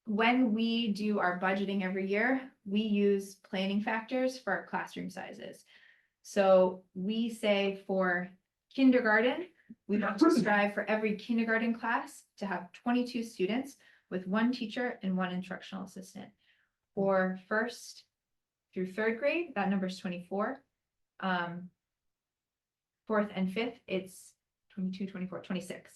[SPEAKER 2] when we do our budgeting every year, we use planning factors for our classroom sizes. So we say for kindergarten, we want to strive for every kindergarten class to have 22 students with 1 teacher and 1 instructional assistant. For 1st through 3rd grade, that number is 24. 4th and 5th, it's 22, 24, 26.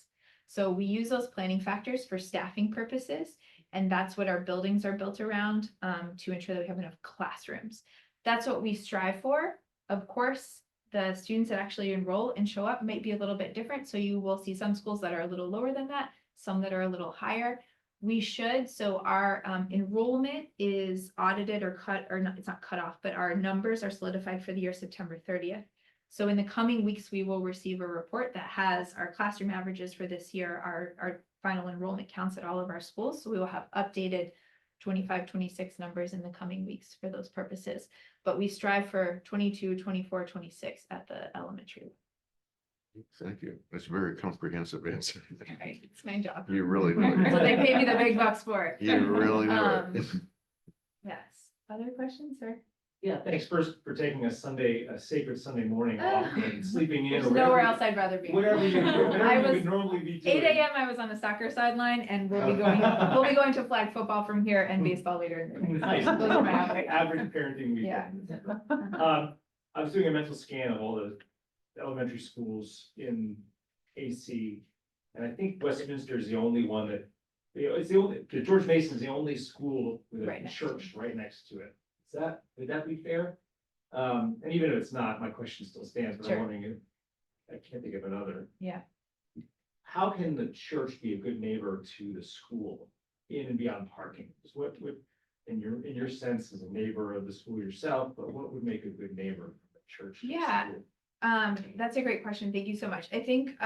[SPEAKER 2] So we use those planning factors for staffing purposes, and that's what our buildings are built around to ensure that we have enough classrooms. That's what we strive for. Of course, the students that actually enroll and show up might be a little bit different. So you will see some schools that are a little lower than that, some that are a little higher. So our enrollment is audited or cut, or not, it's not cut off, but our numbers are solidified for the year September 30th. So in the coming weeks, we will receive a report that has our classroom averages for this year, our final enrollment counts at all of our schools. So we will have updated 25, 26 numbers in the coming weeks for those purposes. But we strive for 22, 24, 26 at the elementary.
[SPEAKER 8] Thank you. That's a very comprehensive answer.
[SPEAKER 2] All right, it's my job.
[SPEAKER 8] You really know.
[SPEAKER 2] So they pay me the big bucks for it.
[SPEAKER 8] You really know it.
[SPEAKER 2] Yes. Other questions, sir?
[SPEAKER 6] Yeah, thanks first for taking a sacred Sunday morning off and sleeping in.
[SPEAKER 2] There's
[SPEAKER 6] or
[SPEAKER 2] nowhere
[SPEAKER 6] whatever-
[SPEAKER 2] else I'd rather be.
[SPEAKER 6] Whatever you
[SPEAKER 2] I was
[SPEAKER 6] would normally be doing.
[SPEAKER 2] 8 a.m. I was on the soccer sideline, and we'll be going to flag football from here and baseball later in the day.
[SPEAKER 6] Nice.
[SPEAKER 2] Those are my hours.
[SPEAKER 6] Average parenting
[SPEAKER 2] Yeah.
[SPEAKER 6] weekend. I was doing a mental scan of all the elementary schools in AC. And I think Westminster is the only one that, it's the only, George Mason's the only school with
[SPEAKER 2] Right
[SPEAKER 6] a
[SPEAKER 2] next
[SPEAKER 6] church right next to it. Would that be fair? And even if it's not, my question still stands, but I'm
[SPEAKER 2] Sure.
[SPEAKER 6] wondering if, I can't think of another.
[SPEAKER 2] Yeah.
[SPEAKER 6] How can the church be a good neighbor to the school in and beyond parking? Because what would, in your sense as a neighbor of the school yourself, but what would make a good neighbor from the church? to the
[SPEAKER 2] Yeah.
[SPEAKER 6] school?
[SPEAKER 2] That's a great question. Thank you so much. I think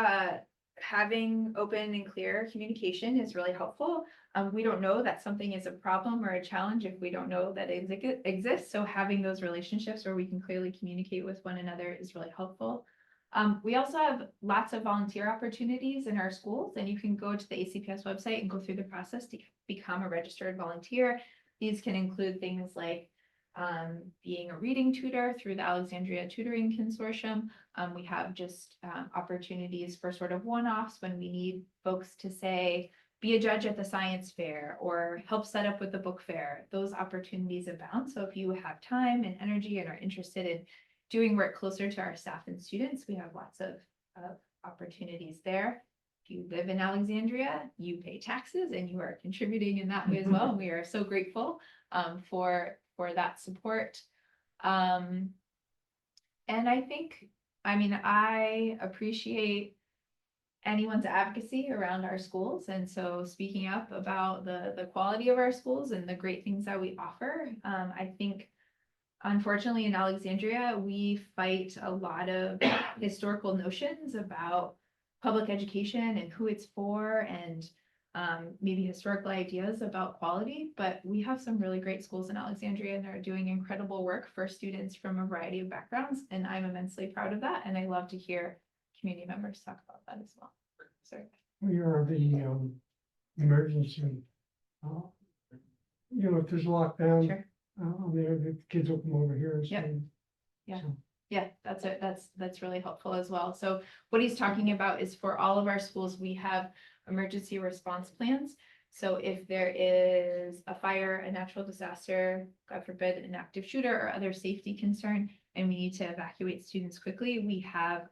[SPEAKER 2] having open and clear communication is really helpful. We don't know that something is a problem or a challenge if we don't know that it exists. So having those relationships where we can clearly communicate with one another is really helpful. We also have lots of volunteer opportunities in our schools, and you can go to the ACPS website and go through the process to become a registered volunteer. These can include things like being a reading tutor through the Alexandria Tutoring Consortium. We have just opportunities for sort of one-offs when we need folks to say, be a judge at the science fair or help set up with the book fair. Those opportunities abound. So if you have time and energy and are interested in doing work closer to our staff and students, we have lots of opportunities there. If you live in Alexandria, you pay taxes and you are contributing in that way as well. And we are so grateful for that support. And I think, I appreciate anyone's advocacy around our schools. And so speaking up about the quality of our schools and the great things that we offer, I think unfortunately in Alexandria, we fight a lot of historical notions about public education and who it's for and maybe historical ideas about quality, but we have some really great schools in Alexandria and are doing incredible work for students from a variety of backgrounds. And I'm immensely proud of that. And I love to hear community members talk about that as well. Sorry.
[SPEAKER 9] We are the emergency. If there's a lockdown,
[SPEAKER 2] Sure.
[SPEAKER 9] The kids will come over here.
[SPEAKER 2] Yep.
[SPEAKER 9] So-
[SPEAKER 2] Yeah.
[SPEAKER 9] so.
[SPEAKER 2] Yeah, that's it. That's really helpful as well. So what he's talking about is for all of our schools, we have emergency response plans. So if there is a fire, a natural disaster, God forbid, an active shooter or other safety concern, and we need to evacuate students quickly, we have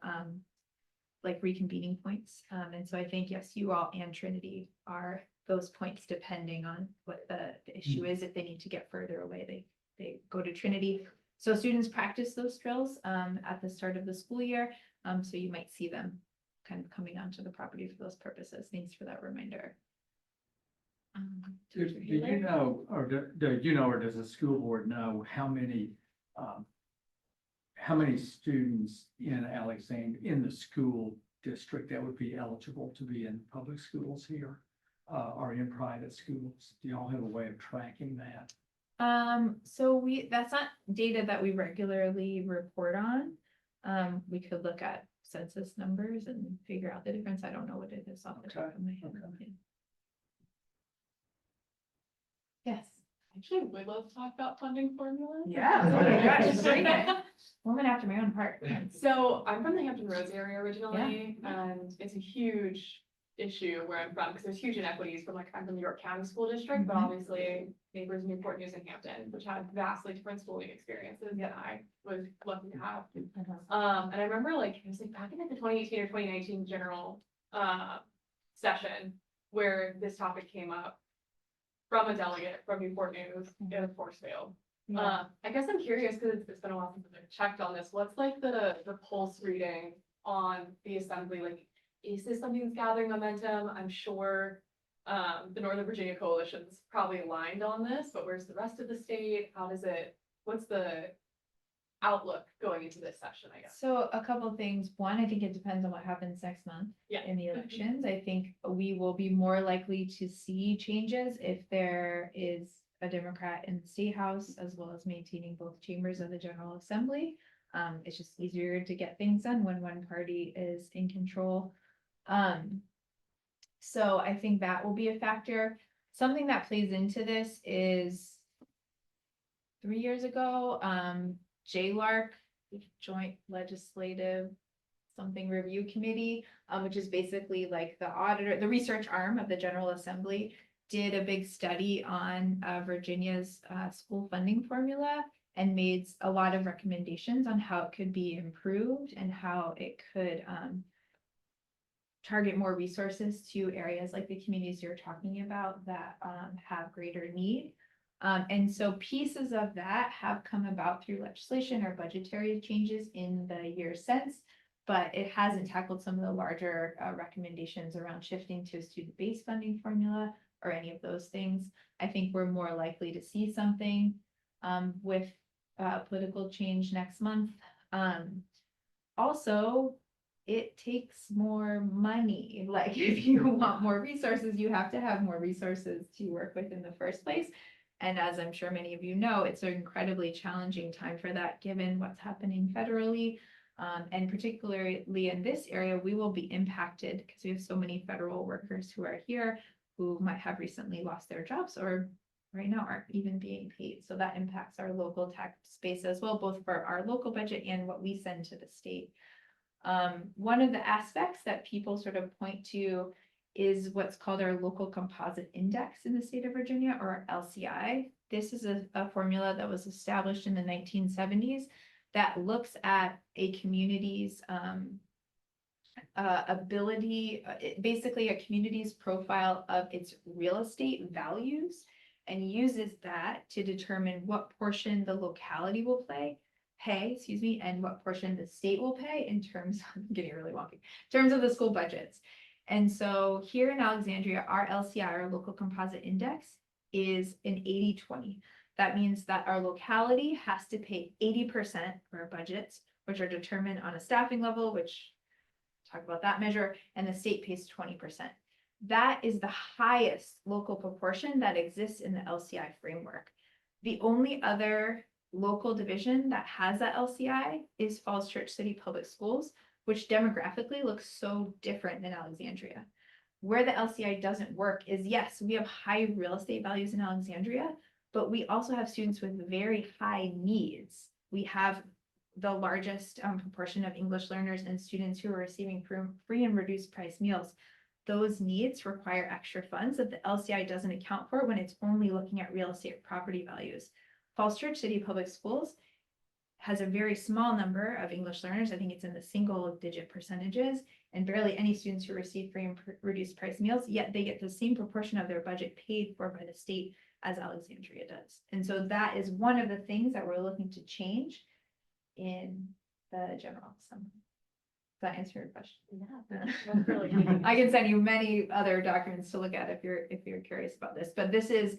[SPEAKER 2] like reconvening points. And so I think, yes, you all and Trinity are those points depending on what the issue is. If they need to get further away, they go to Trinity. So students practice those drills at the start of the school year. So you might see them kind of coming onto the property for those purposes. Thanks for that reminder.
[SPEAKER 1] Do you know, or do you know, or does the school board know how many students in Alexandria, in the school district that would be eligible to be in public schools here, or in private schools? Do y'all have a way of tracking that?
[SPEAKER 2] So that's not data that we regularly report on. We could look at census numbers and figure out the difference. I don't know what it is off the top of my head.
[SPEAKER 1] Okay.
[SPEAKER 2] Yes.
[SPEAKER 10] Actually, would love to talk about funding formulas.
[SPEAKER 2] Yeah. Oh my gosh, bring it. Woman after my own heart.
[SPEAKER 10] So I'm from the Hampton Roads area originally, and it's a huge issue where I'm from because there's huge inequities from I'm from the York County School District, but obviously neighbors Newport News and Hampton, which had vastly different schooling experiences that I was lucky to have. And I remember it was back in the 2018 or 2019 general session where this topic came up from a delegate from Newport News, and of course failed. I guess I'm curious because it's been a while since I've checked on this. What's the pulse reading on the assembly? Is this something that's gathering momentum? I'm sure the Northern Virginia Coalition's probably aligned on this, but where's the rest of the state? What's the outlook going into this session, I guess?
[SPEAKER 2] So a couple things. One, I think it depends on what happens next month in the elections. I think we will be more likely to see changes if there is a Democrat in the State House, as well as maintaining both chambers of the General Assembly. It's just easier to get things done when one party is in control. So I think that will be a factor. Something that plays into this is 3 years ago, JLARC, the Joint Legislative something Review Committee, which is basically the research arm of the General Assembly, did a big study on Virginia's school funding formula and made a lot of recommendations on how it could be improved and how it could target more resources to areas like the communities you're talking about that have greater need. And so pieces of that have come about through legislation or budgetary changes in the years since, but it hasn't tackled some of the larger recommendations around shifting to a student-based funding formula or any of those things. I think we're more likely to see something with political change next month. Also, it takes more money. If you want more resources, you have to have more resources to work with in the first place. And as I'm sure many of you know, it's an incredibly challenging time for that, given what's happening federally. And particularly in this area, we will be impacted because we have so many federal workers who are here who might have recently lost their jobs or right now aren't even being paid. So that impacts our local tax base as well, both for our local budget and what we send to the state. One of the aspects that people sort of point to is what's called our local composite index in the state of Virginia, or LCI. This is a formula that was established in the 1970s that looks at a community's ability, basically a community's profile of its real estate values, and uses that to determine what portion the locality will pay, and what portion the state will pay in terms, I'm getting really wonky, in terms of the school budgets. And so here in Alexandria, our LCI, our local composite index, is an 80-20. That means that our locality has to pay 80% for our budgets, which are determined on a staffing level, which talk about that measure, and the state pays 20%. That is the highest local proportion that exists in the LCI framework. The only other local division that has that LCI is Falls Church City Public Schools, which demographically looks so different than Alexandria. Where the LCI doesn't work is, yes, we have high real estate values in Alexandria, but we also have students with very high needs. We have the largest proportion of English learners and students who are receiving free and reduced price meals. Those needs require extra funds that the LCI doesn't account for when it's only looking at real estate property values. Falls Church City Public Schools has a very small number of English learners. I think it's in the single-digit percentages, and barely any students who receive free and reduced price meals, yet they get the same proportion of their budget paid for by the state as Alexandria does. And so that is one of the things that we're looking to change in the general assembly. Does that answer your question?
[SPEAKER 10] Yeah, that's really good.
[SPEAKER 2] I can send you many other documents to look at if you're curious about this, but this is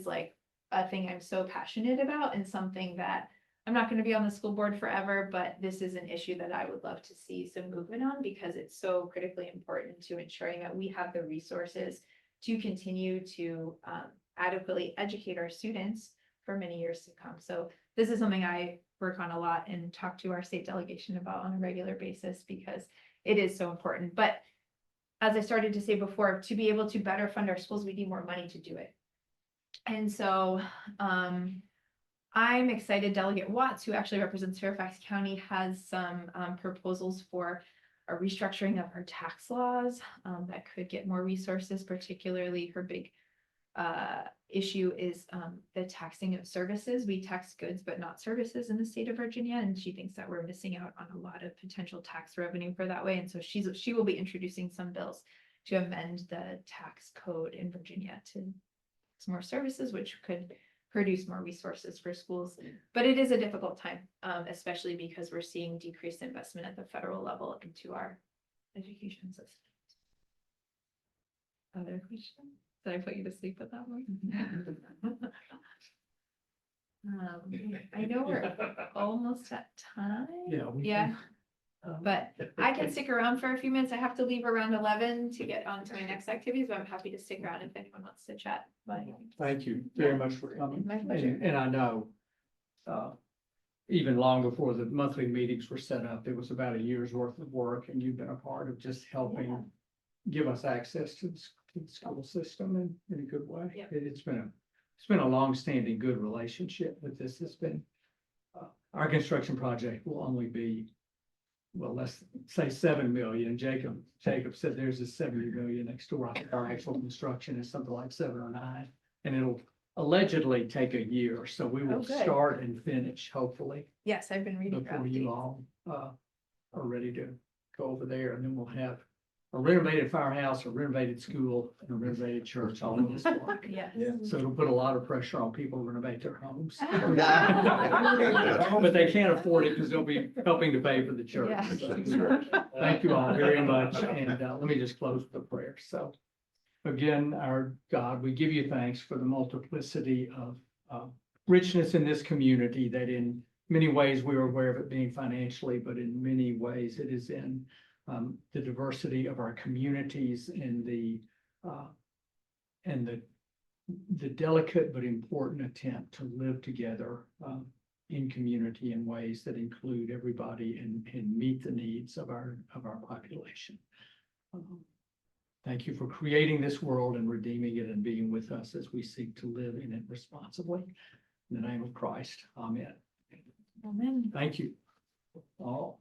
[SPEAKER 2] like a thing I'm so passionate about, and something that I'm not going to be on the school board forever, but this is an issue that I would love to see some movement on, because it's so critically important to ensuring that we have the resources to continue to adequately educate our students for many years to come. So this is something I work on a lot and talk to our state delegation about on a regular basis, because it is so important. But as I started to say before, to be able to better fund our schools, we need more money to do it. And so I'm excited Delegate Watts, who actually represents Fairfax County, has some proposals for a restructuring of our tax laws that could get more resources. Particularly her big issue is the taxing of services. We tax goods but not services in the state of Virginia, and she thinks that we're missing out on a lot of potential tax revenue for that way. And so she will be introducing some bills to amend the tax code in Virginia to tax more services, which could produce more resources for schools. But it is a difficult time, especially because we're seeing decreased investment at the federal level into our education system. Other questions? Did I put you to sleep with that one? I know we're almost at time.
[SPEAKER 1] Yeah.
[SPEAKER 2] Yeah, but I can stick around for a few minutes. I have to leave around 11 to get on to my next activities, but I'm happy to stick around if anyone wants to chat. But
[SPEAKER 1] Thank you very much for coming.
[SPEAKER 2] My pleasure.
[SPEAKER 1] And I know, even long before the monthly meetings were set up, it was about a year's worth of work, and you've been a part of just helping give us access to the school system in a good way.
[SPEAKER 2] Yeah.
[SPEAKER 1] It's been a longstanding good relationship, but this has been, our construction project will only be, well, let's say 7 million. Jacob said there's a 70 million next door. I think our actual construction is something like 7 or 9, and it'll allegedly take a year. So we will
[SPEAKER 2] good.
[SPEAKER 1] start and finish, hopefully,
[SPEAKER 2] yes, I've been reading.
[SPEAKER 1] before
[SPEAKER 2] your
[SPEAKER 1] you
[SPEAKER 2] updates.
[SPEAKER 1] all are ready to go over there, and then we'll have a renovated firehouse, a renovated school, and a renovated church all in this park.
[SPEAKER 2] Yes.
[SPEAKER 1] So it'll put a lot of pressure on people to renovate their homes.
[SPEAKER 2] Yeah.
[SPEAKER 1] But they can't afford it because they'll be helping to pay for the church.
[SPEAKER 2] Yeah.
[SPEAKER 1] So, thank you all very much, and let me just close with a prayer. So again, our God, we give you thanks for the multiplicity of richness in this community, that in many ways we are aware of it being financially, but in many ways it is in the diversity of our communities and the delicate but important attempt to live together in community in ways that include everybody and meet the needs of our population. Thank you for creating this world and redeeming it and being with us as we seek to live in it responsibly. In the name of Christ, amen.
[SPEAKER 2] Amen.
[SPEAKER 1] Thank you all.